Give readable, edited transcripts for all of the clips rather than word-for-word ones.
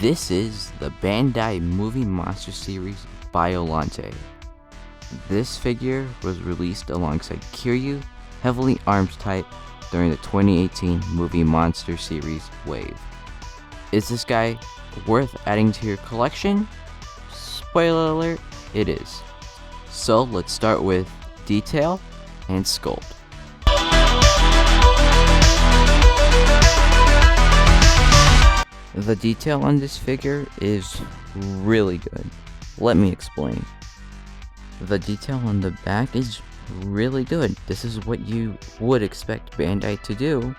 This is the Bandai Movie Monster Series Biollante. This figure was released alongside Kiryu, heavily arms type, during the 2018 Movie Monster Series wave. Is this guy worth adding to your collection? Spoiler alert, it is. So let's start with detail and sculpt. The detail on this figure is really good. Let me explain. The detail on the back is really good. This is what you would expect Bandai to do,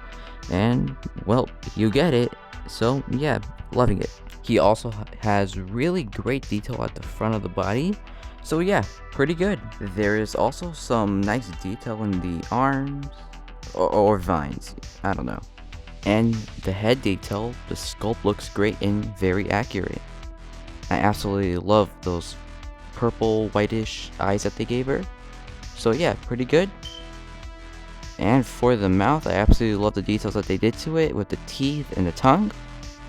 and well, you get it. So yeah, loving it. He also has really great detail at the front of the body, so yeah, pretty good. There is also some nice detail in the arms or vines, I don't know. And the head detail, the sculpt looks great and very accurate. I absolutely love those purple whitish eyes that they gave her. So yeah, pretty good. And for the mouth, I absolutely love the details that they did to it with the teeth and the tongue,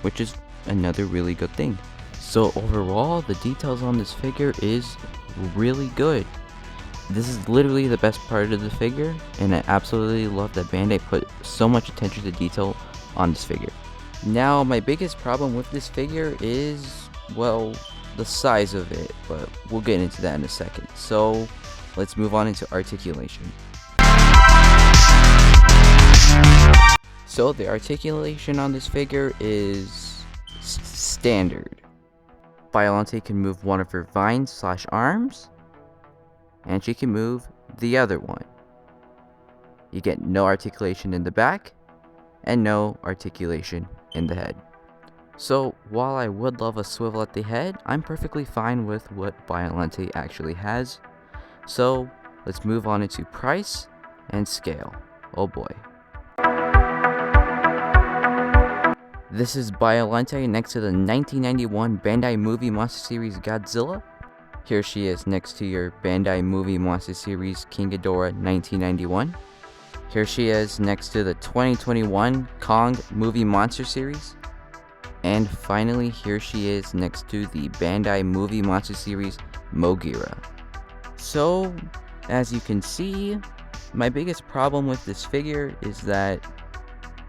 which is another really good thing. So overall, the details on this figure is really good. This is literally the best part of the figure, and I absolutely love that Bandai put so much attention to detail on this figure. Now, my biggest problem with this figure is, well, the size of it, but we'll get into that in a second. So, let's move on into articulation. So, the articulation on this figure is standard. Biollante can move one of her vines/arms, and she can move the other one. You get no articulation in the back and no articulation in the head. So while I would love a swivel at the head, I'm perfectly fine with what Biollante actually has. So let's move on into price and scale. Oh boy. This is Biollante next to the 1991 Bandai Movie Monster Series Godzilla. Here she is next to your Bandai Movie Monster Series King Ghidorah 1991. Here she is next to the 2021 Kong Movie Monster Series. And finally, here she is next to the Bandai Movie Monster Series Mogira. So, as you can see, my biggest problem with this figure is that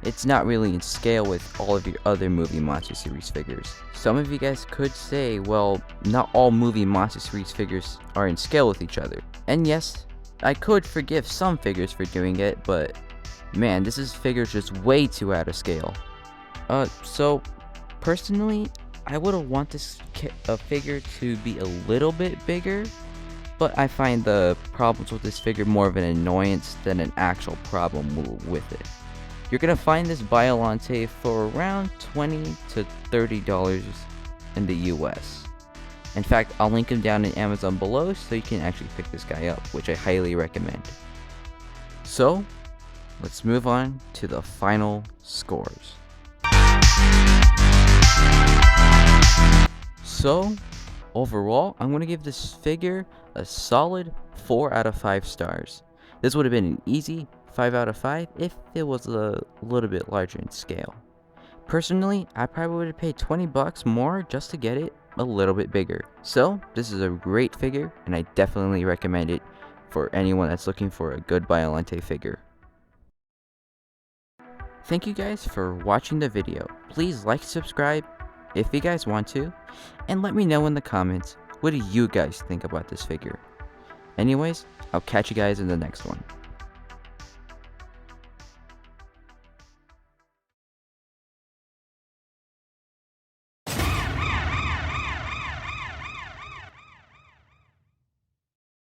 it's not really in scale with all of your other Movie Monster Series figures. Some of you guys could say, well, not all Movie Monster Series figures are in scale with each other. And yes, I could forgive some figures for doing it, but man, this figure's just way too out of scale. So personally, I would want this figure to be a little bit bigger, but I find the problems with this figure more of an annoyance than an actual problem with it. You're going to find this Biollante for around $20 to $30 in the US. In fact, I'll link him down in Amazon below so you can actually pick this guy up, which I highly recommend. So, let's move on to the final scores. So, overall, I'm going to give this figure a solid 4 out of 5 stars. This would have been an easy 5 out of 5 if it was a little bit larger in scale. Personally, I probably would have paid $20 more just to get it a little bit bigger. So, this is a great figure, and I definitely recommend it for anyone that's looking for a good Biollante figure. Thank you guys for watching the video. Please like, subscribe if you guys want to, and let me know in the comments, what do you guys think about this figure? Anyways, I'll catch you guys in the next one.